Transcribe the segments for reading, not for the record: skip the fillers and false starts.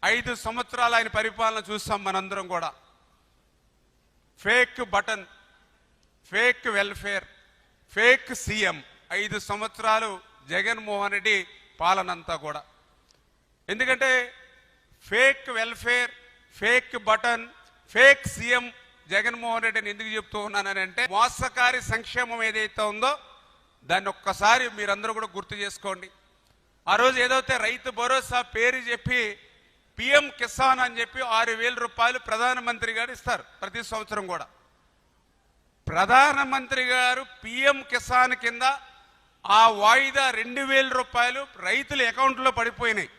5 సంవత్సరాలు ఆయన పరిపాలన చూస్తాం మనందరం కూడా. Fake button, fake welfare, fake CM. 5 సంవత్సరాలు జగన్మోహన్ రెడ్డి పాలనంతా కూడా. ఎందుకంటే fake welfare, fake button, fake CM Jaganmohan రెడ్డిని ఎందుకు చెప్తూ ఉన్నానంటే, మోసకారి సంక్షేమం ఏదైతే ఉందో దాన్ని ఒక్కసారి మీరందరూ కూడా గుర్తు చేసుకోండి. ఆ రోజు ఏదైతే రైతు భరోసా పేరు చెప్పి పిఎం కిసాన్ అని చెప్పి 6,000 రూపాయలు ప్రధానమంత్రి గారు ఇస్తారు ప్రతి సంవత్సరం కూడా. ప్రధానమంత్రి గారు పిఎం కిసాన్ కింద ఆ వాయిదా 2,000 రూపాయలు రైతుల అకౌంట్లో పడిపోయినాయి.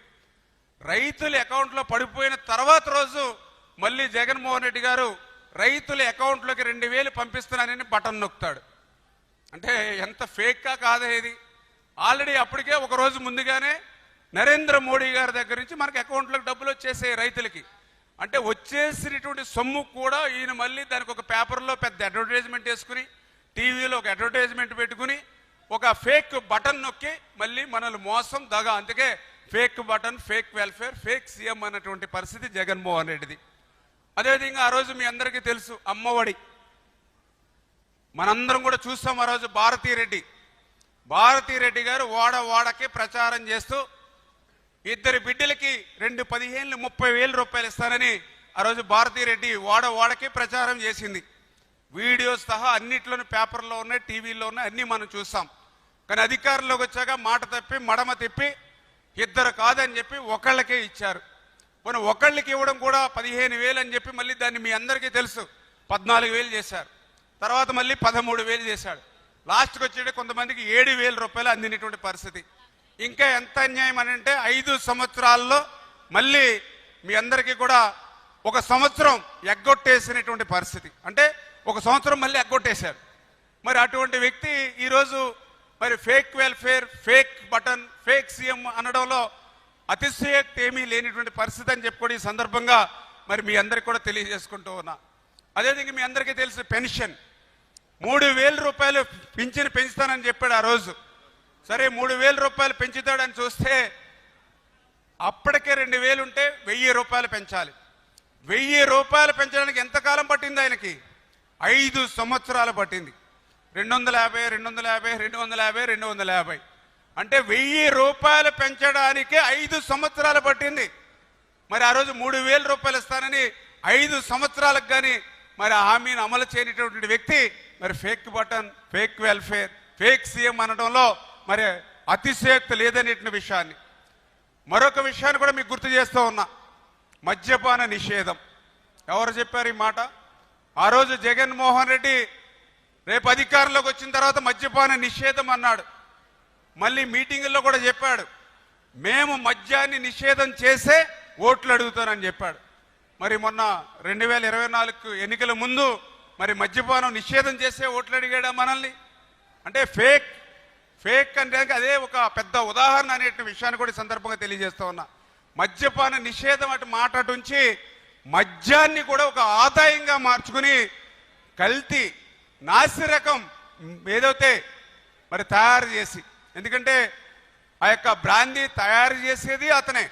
రైతుల అకౌంట్లో పడిపోయిన తర్వాత రోజు మళ్ళీ జగన్మోహన్ రెడ్డి గారు రైతుల అకౌంట్లోకి 2,000 పంపిస్తున్నానని బటన్ నొక్కుతాడు. అంటే ఎంత ఫేక్గా కాదా ఇది? ఆల్రెడీ అప్పటికే ఒక రోజు ముందుగానే నరేంద్ర మోడీ గారి దగ్గర నుంచి మనకి అకౌంట్లోకి డబ్బులు వచ్చేసాయి రైతులకి. అంటే వచ్చేసినటువంటి సొమ్ము కూడా ఈయన మళ్ళీ దానికి ఒక పేపర్లో పెద్ద అడ్వర్టైజ్మెంట్ వేసుకుని, టీవీలో ఒక అడ్వర్టైజ్మెంట్ పెట్టుకుని ఒక ఫేక్ బటన్ నొక్కి మళ్ళీ మనల్ని మోసం దగా. అందుకే fake button, fake welfare, fake CM అన్నటువంటి పరిస్థితి జగన్మోహన్ రెడ్డిది. అదేవిధంగా ఆ రోజు మీ అందరికీ తెలుసు అమ్మఒడి, మనందరం కూడా చూస్తాం. ఆ రోజు భారతీ రెడ్డి గారు వాడకి ప్రచారం చేస్తూ 2 బిడ్డలకి 2 15,000 30,000 రూపాయలు ఇస్తానని ఆ రోజు భారతీ రెడ్డి వాడకి ప్రచారం చేసింది. వీడియోస్ సహా అన్నిట్లోనూ పేపర్లో ఉన్నాయి, టీవీలో ఉన్నాయి, అన్నీ మనం చూస్తాం. కానీ అధికారంలోకి వచ్చాక మాట తప్పి మడమ తిప్పి 2 కాదని చెప్పి ఒకళ్ళకే ఇచ్చారు. మనం ఒకళ్ళకి ఇవ్వడం కూడా 15,000 అని చెప్పి మళ్ళీ దాన్ని మీ అందరికీ తెలుసు 14,000 చేశారు. తర్వాత మళ్ళీ 13,000 చేశాడు. లాస్ట్కి వచ్చేటి కొంతమందికి 7,000 రూపాయలు అందినటువంటి పరిస్థితి. ఇంకా ఎంత అన్యాయం అని అంటే 5 సంవత్సరాల్లో మళ్ళీ మీ అందరికీ కూడా 1 సంవత్సరం ఎగ్గొట్టేసినటువంటి పరిస్థితి. అంటే 1 సంవత్సరం మళ్ళీ ఎగ్గొట్టేశారు. మరి అటువంటి వ్యక్తి ఈరోజు మరి fake welfare, fake button, fake CM అనడంలో అతిశయోక్తి ఏమీ లేనిటువంటి పరిస్థితి అని చెప్పి కూడా ఈ సందర్భంగా మరి మీ అందరికి కూడా తెలియజేసుకుంటూ ఉన్నా. అదేవిధంగా మీ అందరికీ తెలుసు పెన్షన్ 3,000 రూపాయలు పింఛను పెంచుతానని చెప్పాడు ఆ రోజు. సరే 3,000 రూపాయలు పెంచుతాడని చూస్తే అప్పటికే 2,000 ఉంటే 1,000 రూపాయలు పెంచాలి. 1,000 రూపాయలు పెంచడానికి ఎంతకాలం పట్టింది ఆయనకి? 5 సంవత్సరాలు పట్టింది. 250 అంటే 1,000 రూపాయలు పెంచడానికి 5 సంవత్సరాలు పట్టింది. మరి ఆ రోజు 3,000 రూపాయలు ఇస్తానని 5 సంవత్సరాలకు కానీ మరి హామీని అమలు చేయనటువంటి వ్యక్తి మరి fake button, fake welfare, fake CM అనడంలో మరి అతిశయోక్తి లేదనేటువంటి విషయాన్ని, మరొక విషయాన్ని కూడా మీకు గుర్తు చేస్తూ ఉన్నా. మద్యపాన నిషేధం. ఎవరు చెప్పారు ఈ మాట? ఆ రోజు జగన్మోహన్ రెడ్డి రేపు అధికారంలోకి వచ్చిన తర్వాత మద్యపాన నిషేధం అన్నాడు. మళ్ళీ మీటింగుల్లో కూడా చెప్పాడు, మేము మద్యాన్ని నిషేధం చేసే ఓట్లు అడుగుతానని చెప్పాడు. మరి మొన్న 2024 ఎన్నికల ముందు మరి మద్యపానం నిషేధం చేసే ఓట్లు అడిగాడా మనల్ని? అంటే ఫేక్ అంటే అదే ఒక పెద్ద ఉదాహరణ అనే విషయాన్ని కూడా ఈ సందర్భంగా తెలియజేస్తూ ఉన్నా. మద్యపాన నిషేధం అటు మాట అటుంచి మద్యాన్ని కూడా ఒక ఆదాయంగా మార్చుకుని కల్తీ నాసిరకం ఏదైతే మరి తయారు చేసి, ఎందుకంటే ఆ యొక్క బ్రాందీ తయారు చేసేది అతనే,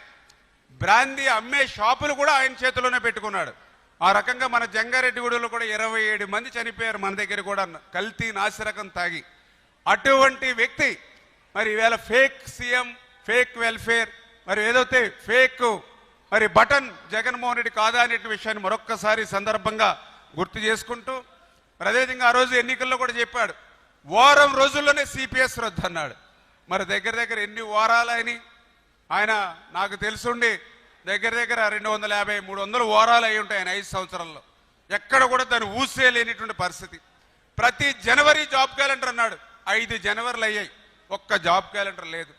బ్రాందీ అమ్మే షాపులు కూడా ఆయన చేతిలోనే పెట్టుకున్నాడు. ఆ రకంగా మన జంగారెడ్డిగూడలో కూడా 27 మంది చనిపోయారు మన దగ్గర కూడా కల్తీ నాసిరకం తాగి. అటువంటి వ్యక్తి మరి ఈవేళ ఫేక్ సీఎం, ఫేక్ వెల్ఫేర్, మరి ఏదైతే ఫేక్ మరి బటన్ జగన్మోహన్ రెడ్డి కాదా అనే విషయాన్ని మరొక్కసారి సందర్భంగా గుర్తు చేసుకుంటూ, మరి అదేవిధంగా ఆ రోజు ఎన్నికల్లో కూడా చెప్పాడు, వారం రోజుల్లోనే సిపిఎస్ రద్దు అన్నాడు. మరి దగ్గర ఎన్ని వారాలు ఆయన నాకు తెలుసుండి దగ్గర 250-300 వారాలు అయి ఉంటాయి ఆయన 5 సంవత్సరాల్లో. ఎక్కడ కూడా దాన్ని ఊసే లేనిటువంటి పరిస్థితి. ప్రతి జనవరి జాబ్ క్యాలెండర్ అన్నాడు, 5 జనవరిలు అయ్యాయి, ఒక్క జాబ్ క్యాలెండర్ లేదు.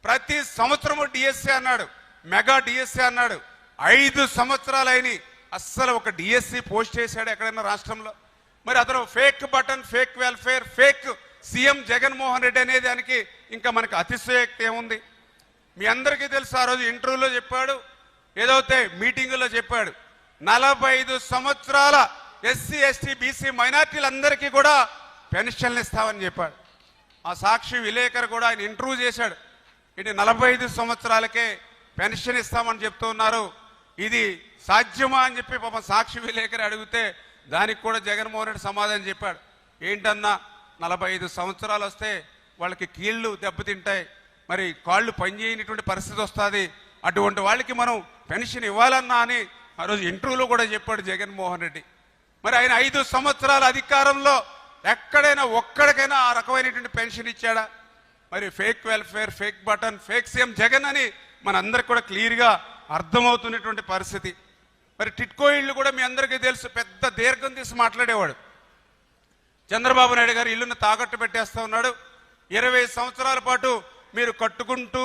ప్రతి సంవత్సరము డిఎస్సీ అన్నాడు, మెగా డిఎస్సీ అన్నాడు, 5 సంవత్సరాలు అయినాయి, అస్సలు ఒక డిఎస్సీ పోస్ట్ చేశాడు ఎక్కడైనా రాష్ట్రంలో? మరి అతను fake button, fake welfare, fake CM Jaganmohan Reddy అనే దానికి ఇంకా మనకు అతిశయోక్తి ఏముంది? మీ అందరికీ తెలుసు, ఆ రోజు ఇంటర్వ్యూలో చెప్పాడు, ఏదైతే మీటింగులో చెప్పాడు, 45 సంవత్సరాల ఎస్సీ ఎస్టీ బీసీ మైనార్టీలందరికీ కూడా పెన్షన్లు ఇస్తామని చెప్పాడు. ఆ సాక్షి విలేకరు కూడా ఆయన ఇంటర్వ్యూ చేశాడు, ఇది 45 సంవత్సరాలకే పెన్షన్ ఇస్తామని చెప్తూ ఉన్నారు, ఇది సాధ్యమా అని చెప్పి పాపం సాక్షి విలేకరి అడిగితే దానికి కూడా జగన్మోహన్ రెడ్డి సమాధానం చెప్పాడు. ఏంటన్నా 45 సంవత్సరాలు వస్తే వాళ్ళకి కీళ్ళు దెబ్బతింటాయి, మరి కాళ్ళు పనిచేయనటువంటి పరిస్థితి వస్తుంది, అటువంటి వాళ్ళకి మనం పెన్షన్ ఇవ్వాలన్నా అని ఆ రోజు ఇంటర్వ్యూలో కూడా చెప్పాడు జగన్మోహన్ రెడ్డి. మరి ఆయన 5 సంవత్సరాల అధికారంలో ఎక్కడైనా ఒక్కడికైనా ఆ రకమైనటువంటి పెన్షన్ ఇచ్చాడా? మరి fake welfare, fake button, fake CM Jagan అని మనందరికి కూడా క్లియర్గా అర్థమవుతున్నటువంటి పరిస్థితి. మరి టిట్కో ఇళ్ళు కూడా మీ అందరికీ తెలుసు, పెద్ద దీర్ఘం తీసి మాట్లాడేవాడు. చంద్రబాబు నాయుడు గారు ఇల్లును తాకట్టు పెట్టేస్తా ఉన్నాడు, 20 సంవత్సరాల పాటు మీరు కట్టుకుంటూ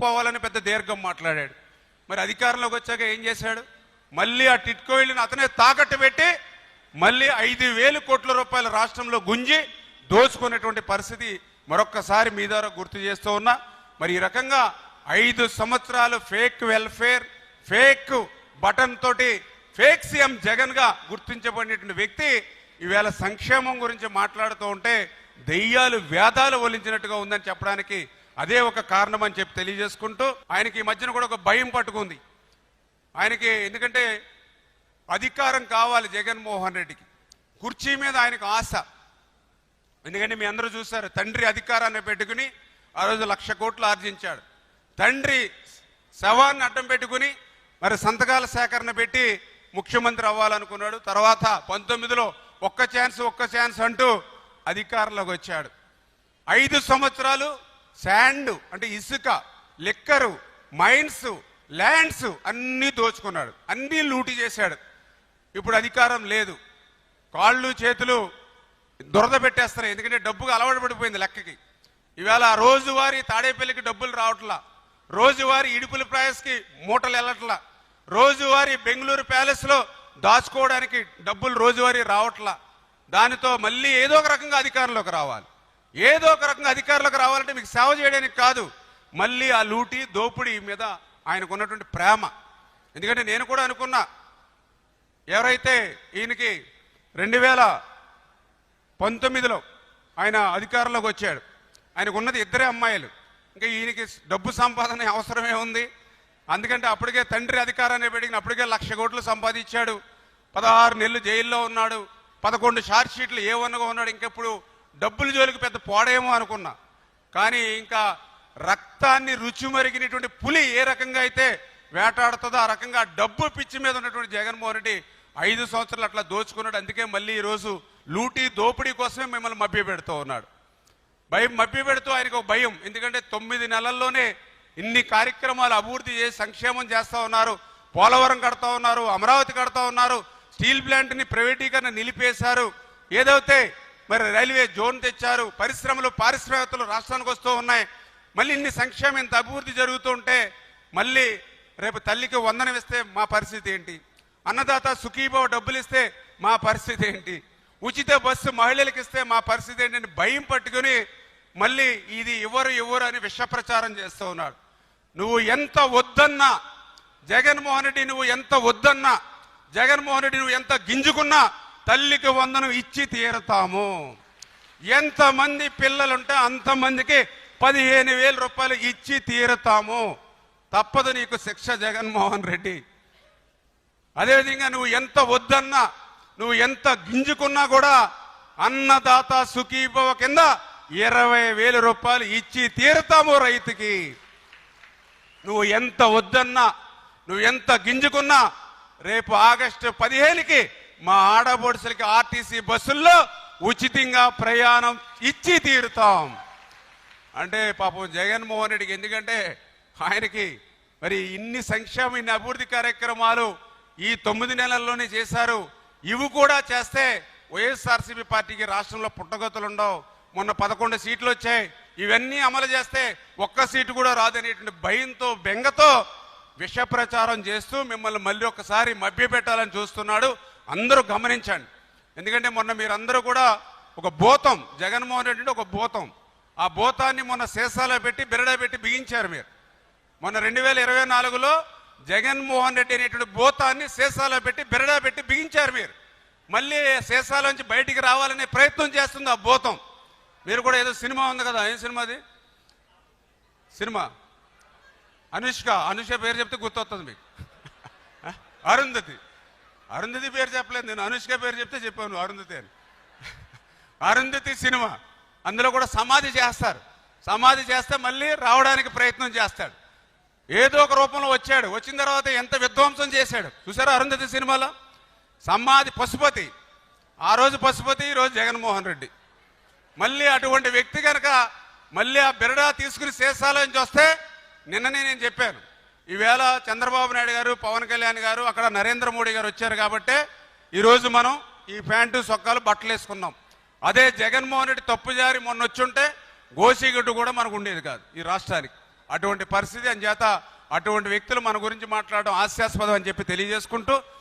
పోవాలని పెద్ద దీర్ఘం మాట్లాడాడు. మరి అధికారంలోకి వచ్చాక ఏం చేశాడు? మళ్ళీ ఆ టిట్కో ఇళ్ళని అతనే తాకట్టు పెట్టి మళ్ళీ 5,000 కోట్ల రూపాయల రాష్ట్రంలో గుంజి దోచుకునేటువంటి పరిస్థితి మరొక్కసారి మీ ద్వారా గుర్తు చేస్తూ ఉన్నా. మరి ఈ రకంగా 5 సంవత్సరాలు ఫేక్ వెల్ఫేర్, ఫేక్ బటన్ తోటి ఫేక్ సీఎం జగన్ గా గుర్తించబడినటువంటి వ్యక్తి ఈవేళ సంక్షేమం గురించి మాట్లాడుతూ ఉంటే దెయ్యాలు వేదాలు వలించినట్టుగా ఉందని చెప్పడానికి అదే ఒక కారణం అని చెప్పి తెలియజేసుకుంటూ, ఆయనకి ఈ మధ్యన కూడా ఒక భయం పట్టుకుంది ఆయనకి. ఎందుకంటే అధికారం కావాలి జగన్మోహన్ రెడ్డికి, కుర్చీ మీద ఆయనకు ఆశ. ఎందుకంటే మీ అందరూ చూశారు, తండ్రి అధికారాన్ని పెట్టుకుని ఆ రోజు 1,00,000 కోట్లు ఆర్జించాడు. తండ్రి శవాన్ని అడ్డం పెట్టుకుని మరి సంతకాల సేకరణ పెట్టి ముఖ్యమంత్రి అవ్వాలనుకున్నాడు. తర్వాత 19లో ఒక్క ఛాన్స్ అంటూ అధికారంలోకి వచ్చాడు. 5 సంవత్సరాలు శాండ్ అంటే ఇసుక, లిక్కరు, మైన్స్, ల్యాండ్స్ అన్నీ దోచుకున్నాడు, అన్నీ లూటీ చేశాడు. ఇప్పుడు అధికారం లేదు, కాళ్ళు చేతులు దురద పెట్టేస్తున్నాయి. ఎందుకంటే డబ్బుగా అలవాటు పడిపోయింది లెక్కకి. ఇవాళ రోజువారీ తాడేపల్లికి డబ్బులు రావట్లా, రోజువారీ ఇడుపుల ప్రాయస్కి మూటలు వెళ్ళట్లా, రోజువారీ బెంగళూరు ప్యాలెస్లో దాచుకోవడానికి డబ్బులు రోజువారీ రావట్లా. దానితో మళ్ళీ ఏదో ఒక రకంగా అధికారంలోకి రావాలి. ఏదో ఒక రకంగా అధికారంలోకి రావాలంటే మీకు సేవ చేయడానికి కాదు, మళ్ళీ ఆ లూటీ దోపిడీ మీద ఆయనకు ఉన్నటువంటి ప్రేమ. ఎందుకంటే నేను కూడా అనుకున్నా, ఎవరైతే ఈయనకి 2019లో ఆయన అధికారంలోకి వచ్చాడు, ఆయనకు ఉన్నది 2 అమ్మాయిలు, ఇంకా ఈయనకి డబ్బు సంపాదన అవసరమే ఉంది. అందుకంటే అప్పటికే తండ్రి అధికారాన్ని పెరిగిన అప్పటికే 1,00,000 కోట్లు సంపాదించాడు, 16 నెలలు జైల్లో ఉన్నాడు, 11 షార్ట్ షీట్లు ఏవన్నగా ఉన్నాడు. ఇంకెప్పుడు డబ్బుల జోలికి పెద్ద పోడేమో అనుకున్నా. కానీ ఇంకా రక్తాన్ని రుచి మరిగినటువంటి పులి ఏ రకంగా అయితే వేటాడుతుందో ఆ రకంగా డబ్బు పిచ్చి మీద ఉన్నటువంటి జగన్మోహన్ రెడ్డి 5 సంవత్సరాలు అట్లా దోచుకున్నాడు. అందుకే మళ్ళీ ఈరోజు లూటీ దోపిడీ కోసమే మిమ్మల్ని మభ్య పెడుతూ ఉన్నాడు. మభ్య పెడుతూ ఆయనకు ఒక భయం. ఎందుకంటే 9 నెలల్లోనే ఇన్ని కార్యక్రమాలు అభివృద్ధి చేసి సంక్షేమం చేస్తూ ఉన్నారు, పోలవరం కడతా ఉన్నారు, అమరావతి కడతా ఉన్నారు, స్టీల్ ప్లాంట్ని ప్రైవేటీకరణ నిలిపేశారు, ఏదైతే మరి రైల్వే జోన్ తెచ్చారు, పరిశ్రమలు పారిశ్రామికతలు రాష్ట్రానికి వస్తూ ఉన్నాయి. మళ్ళీ ఇన్ని సంక్షేమం ఇంత అభివృద్ధి జరుగుతుంటే మళ్ళీ రేపు తల్లికి వందనం ఇస్తే మా పరిస్థితి ఏంటి, అన్నదాత సుఖీభావ డబ్బులు ఇస్తే మా పరిస్థితి ఏంటి, ఉచిత బస్సు మహిళలకు ఇస్తే మా పరిస్థితి ఏంటని భయం పట్టుకుని మళ్ళీ ఇది ఇవ్వరు అని విష ప్రచారం చేస్తూ ఉన్నాడు. నువ్వు ఎంత వద్దన్నా జగన్మోహన్ రెడ్డి, నువ్వు ఎంత వద్దన్నా జగన్మోహన్ రెడ్డి, నువ్వు ఎంత గింజుకున్నా తల్లికి వందనం ఇచ్చి తీరుతాము. ఎంతమంది పిల్లలుంటే అంతమందికి 15,000 రూపాయలు ఇచ్చి తీరుతాము, తప్పదు నీకు శిక్ష జగన్మోహన్ రెడ్డి. అదేవిధంగా నువ్వు ఎంత వద్దన్నా, నువ్వు ఎంత గింజుకున్నా కూడా అన్నదాత సుఖీభవ కింద 20,000 రూపాయలు ఇచ్చి తీరుతాము రైతుకి. నువ్వు ఎంత వద్దన్నా, నువ్వు ఎంత గింజుకున్నా రేపు ఆగస్టు 15కి మా ఆడబొడుసులకి ఆర్టీసీ బస్సుల్లో ఉచితంగా ప్రయాణం ఇచ్చి తీరుతాం. అంటే పాపం జగన్మోహన్ రెడ్డికి, ఎందుకంటే ఆయనకి మరి ఇన్ని సంక్షేమ ఇన్ని అభివృద్ధి కార్యక్రమాలు ఈ 9 నెలల్లోనే చేశారు. ఇవి కూడా చేస్తే వైఎస్ఆర్సీపీ పార్టీకి రాష్ట్రంలో పుట్టగతులుండవు. మొన్న 11 సీట్లు వచ్చాయి, ఇవన్నీ అమలు చేస్తే ఒక్క సీటు కూడా రాదనేటువంటి భయంతో బెంగతో విష ప్రచారం చేస్తూ మిమ్మల్ని మళ్ళీ ఒకసారి మభ్యపెట్టాలని చూస్తున్నాడు. అందరూ గమనించండి. ఎందుకంటే మొన్న మీరందరూ కూడా ఒక భూతం, జగన్మోహన్ రెడ్డి ఒక భూతం, ఆ భూతాన్ని మొన్న సీసాలో పెట్టి బిరడా పెట్టి బిగించారు మీరు. మొన్న 2024లో జగన్మోహన్ రెడ్డి అనేటువంటి భూతాన్ని సీసాలో పెట్టి బిరడా పెట్టి బిగించారు మీరు. మళ్ళీ సీసాలోంచి బయటికి రావాలనే ప్రయత్నం చేస్తుంది ఆ భూతం. మీరు కూడా ఏదో సినిమా ఉంది కదా, ఏం సినిమా అది? సినిమా అనుష్క పేరు చెప్తే గుర్తొస్తుంది మీకు. అరుంధతి. అరుంధతి పేరు చెప్పలేదు నేను, అనుష్క పేరు చెప్తే చెప్పాను అరుంధతి అని. అరుంధతి సినిమా, అందులో కూడా సమాధి చేస్తారు. సమాధి చేస్తే మళ్ళీ రావడానికి ప్రయత్నం చేస్తాడు. ఏదో ఒక రూపంలో వచ్చాడు. వచ్చిన తర్వాత ఎంత విధ్వంసం చేశాడు చూసారా అరుంధతి సినిమాలో. సమాధి పశుపతి, ఆ రోజు పశుపతి, ఈరోజు జగన్మోహన్ రెడ్డి. మళ్ళీ అటువంటి వ్యక్తి కనుక మళ్ళీ ఆ బిరడా తీసుకుని శేషాలోంచి వస్తే, నిన్ననే నేను చెప్పాను, ఈవేళ చంద్రబాబు నాయుడు గారు, పవన్ కళ్యాణ్ గారు, అక్కడ నరేంద్ర మోడీ గారు వచ్చారు కాబట్టే ఈరోజు మనం ఈ ప్యాంటు సొక్కాలు బట్టలు వేసుకున్నాం. అదే జగన్మోహన్ రెడ్డి తప్పుజారి మొన్న వచ్చుంటే గోసిగడ్డు కూడా మనకు ఉండేది కాదు ఈ రాష్ట్రానికి. అటువంటి పరిస్థితి. అని చేత అటువంటి వ్యక్తులు మన గురించి మాట్లాడడం హాస్యాస్పదం అని చెప్పి తెలియజేసుకుంటూ